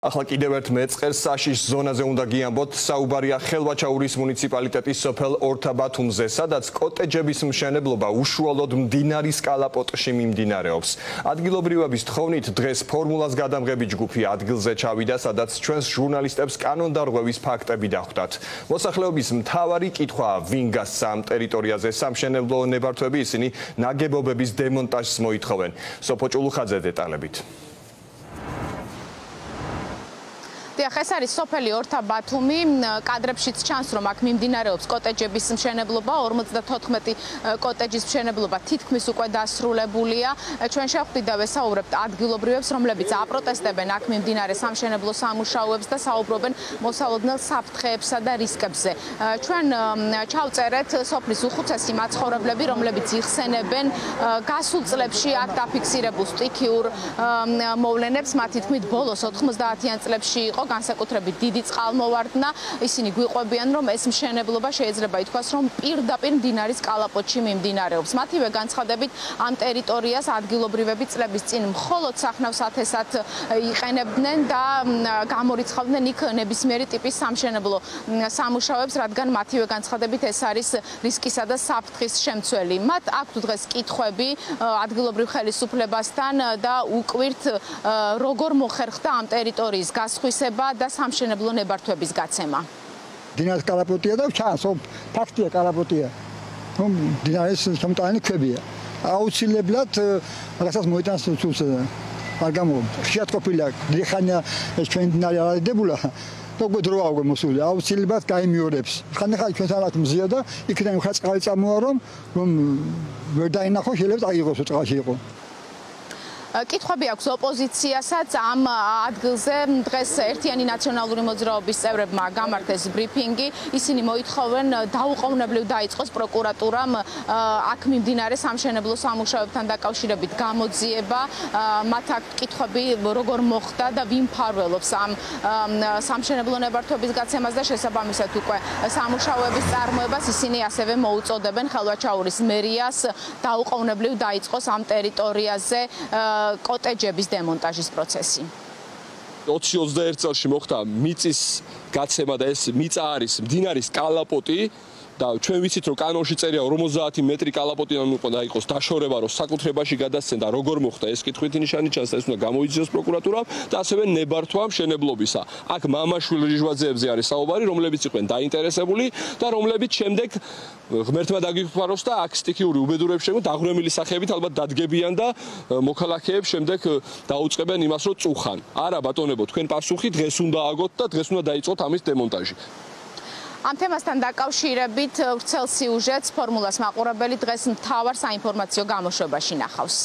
ახლა კიდევ ერთ მეწყერს საშიშ ზონაზე უნდა გიამბოთ. საუბარია ხელვაჩაურის მუნიციპალიტეტის სოფელ ორთაბათუმზე, სადაც კოტეჯების მშენებლობა უშუალოდ მდინარის კალაპოტში მიმდინარეობს. ადგილობრივების თხოვნით დღეს ფორმულას გადამღები ჯგუფი ადგილზე ჩავიდა, სადაც ჩვენს ჟურნალისტებს კანონდარღვევის ფაქტები დახვდათ. მოსახლეობის მთავარი კითხვაა, ვინ გასცა ამ ტერიტორიაზე სამშენებლო ნებართვები, ისინი ნაგებობების დემონტაჟს მოითხოვენ. სოფო ჭულუხაძე დეტალებით. ეს არის სოფელი ორთაბათუმი, კადრებშიც ჩანს, რომ აქ მიმდინარეობს კოტეჯების მშენებლობა, 54 კოტეჯის მშენებლობა თითქმის უკვე დასრულებულია. ჩვენ შევხვდით და ვესაუბრებთ ადგილობრივებს, რომლებიც აპროტესტებენ აქ მიმდინარე სამშენებლო სამუშაოებს და საუბრობენ მოსალოდნელ საფრთხეებსა და რისკებზე. ჩვენ ჩავწერეთ სოფლის უხუცესი მაცხოვრებლები, რომლებიც იხსენებენ გასულ წლებში აქ დაფიქსირებულ სტიქიურ მოვლენებს, მათი თქმით, ბოლოს 90-იან წლებში იყო განსაკუთრებით დიდი წყალმოვარდნა. ისინი გვიყვებიან, რომ ეს მშენებლობა შეიძლება ითქვას, რომ პირდაპირ მდინარის კალაპოტში მიმდინარეობს. მათივე განცხადებით, ამ ტერიტორიას ადგილობრივები წლების წინ მხოლოდ სახნავს ათესად იყენებდნენ და გამორიცხავდნენ იქ ნებისმიერი ტიპის სამშენებლო სამუშაოებს, რადგან მათივე განცხადებით ეს არის რისკისა და საფრთხის შემცველი. მათ აქვთ დღეს კითხვები ადგილობრივ ხელისუფლებასთან და უკვირთ, როგორ მოხერხდა ამ ტერიტორიის გასხვისება და სამშენებლო ნებართვების გაცემა. მდინარის კალაპოტია და ჩანს, ფაქტია კალაპოტია. მდინარის შემტანი ქვებია. აუცილებლად რაღაცას მოიტანს სულს. არ გამო ხშირად ყოფილა დიხანია ეს ჩვენ მდინარე არ არიდებულა. უკვე დროა უკვე მოსული. აუცილებლად გაიმეორებს. ხანდახან ჩვენ რაღაც მზია და იქიდან ხა წყალი წამოა რომ ვერ დაინახო შეიძლება აიღოს წყალში იყო. კითხვები აქვს ოპოზიციასაც ამ ადგილზე დღეს ერთიანი ნაციონალური მოძრაობის წევრებმა გამართეს ბრიფინგი. ისინი მოითხოვენ დაუყოვნებლივ დაიწყოს პროკურატურამ აქ მიმდინარე სამშენებლო სამუშაოებთან დაკავშირებით გამოძიება. მათ აქვთ კითხვები, როგორ მოხდა და ვინ მფარველობს ამ სამშენებლო ნებართვების გაცემას და შესაბამისად უკვე სამუშაოების წარმოებას. ისინი ასევე მოუწოდებენ ხელვაჩაურის მერიას დაუყოვნებლივ დაიწყოს ამ ტერიტორიაზე კოტეჯების დემონტაჟის პროცესი. 2021 წელს მოხდა მიწის გაცემა და ეს მიწა არის მდინარის კალაპოტი და ჩვენ ვიცით რომ კანონში წერია 50 მეტრი კალაპოტიდან უნდა იყოს დაშორება რომ საკუთრებაში გადასცენ და როგორ მოხდა ეს კითხვითი ნიშანი ჩანს და ეს უნდა გამოიძიოს პროკურატურამ და ასევე ნებართვა მშენებლობისა. აქ მამაშვილ რიჟვაძეებზე არის საუბარი, რომლებიც იყვნენ დაინტერესებული და რომლებიც შემდეგ ღმერთმა დაგიფაროს და აქ სტიქიური უბედურების შემო დაღვრემილი სახეებით ალბათ დადგებიან და მოქალაქეებს შემდეგ დაუწყებენ იმას რომ წუხან. არა ბატონებო, თქვენ პასუხი დღეს უნდა აგოთ და დღეს უნდა დაიწყოთ ამის დემონტაჟი. ამ თემასთან დაკავშირებით ვრცელ სიუჟეტს ფორმულას მაყურებელი დღეს მთავარ საინფორმაციო გამოშვებაში ნახავს.